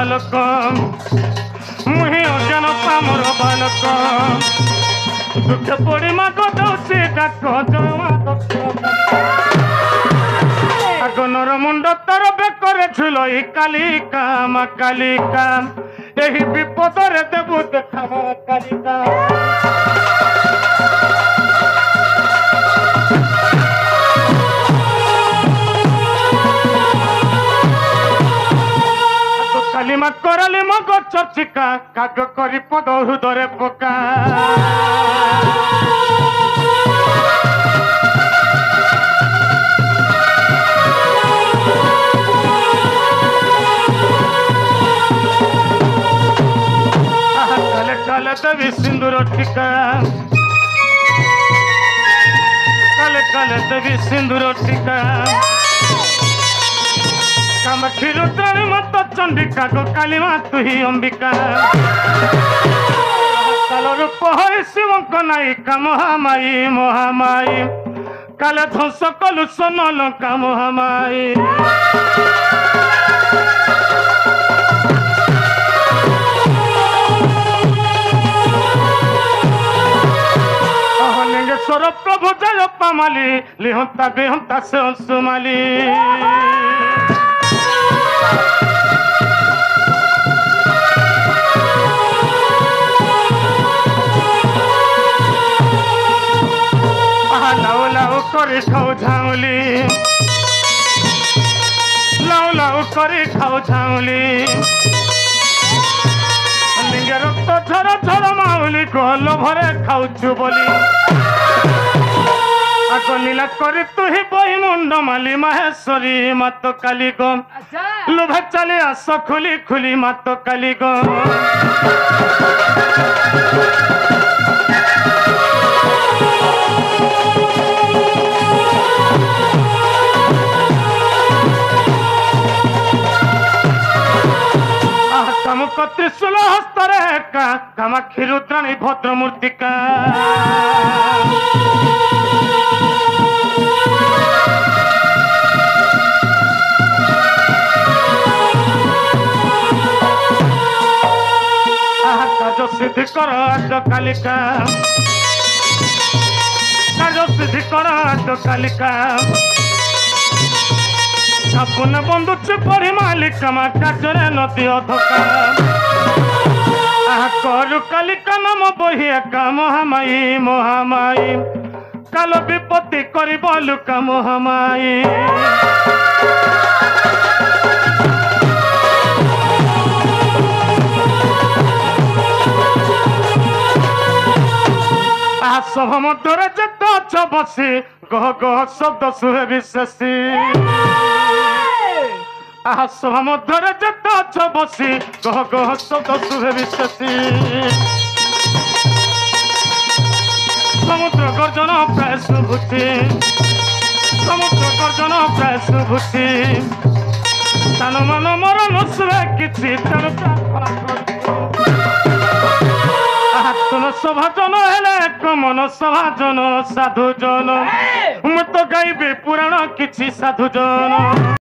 बालक मुहि अज्ञान पामर बालक दुख पड़ी माग दौसी डाक आगनर मुंड तर बेकर झुल कालिका मा कालिका यही विपद रे देबु देखा कालिका कालीमा कराली मग चर्चिका काग करी पद हृदय पका काले काले देवी सिंदूर टीका काले काले देवी सिंदूर टीका कामाक्षी रुद्राणी मत चंडिका गो कालीमा तुही अंबिका काल रूप हरि शिवंक नायिका महामाई महामाई काले ध्वंस कलु सोन लंका महामाई लिंगेश्वर प्रभु जय पामाली लिहंता बिहंता से अंशुमाली लाउ लाउ करे खाऊ झाउली लाउ लाउ करे खाऊ झाउली लिंगे रक्त झर झर माउली गोल भरे खाऊछु बोली आग नीला करे तुही बही मुंड माली माहेश्वरी मात काली गो लुभे चली आस खुली खुली मात काली गो त्रिशूल हस्तरे कामाक्षी रुद्राणी भद्रमूर्तिका काज सिद्धि कर आज कालिका काज सिद्धि कर आज कालिका पुण्य बंधु चुपरी मालिका मा काजरे नदी अधका करु कालिका नाम बही एका महामाई महामाई काल विपत्ति करिब लुका महामाई सभा मध्य जत अछ बसी गह गह शब्द सुहे विशेषी सभा मध्य जत अछ बसी गह गह शब्द सुहे विशेषी समुद्र गर्जन प्राय शुभुति समुद्र गर्जन प्राय शुभुति तान मान मरण सुहे किछि तुम सभाजन हेले मन सभाजन साधुजन मु तो गाइबे पुराण किछि साधुजन।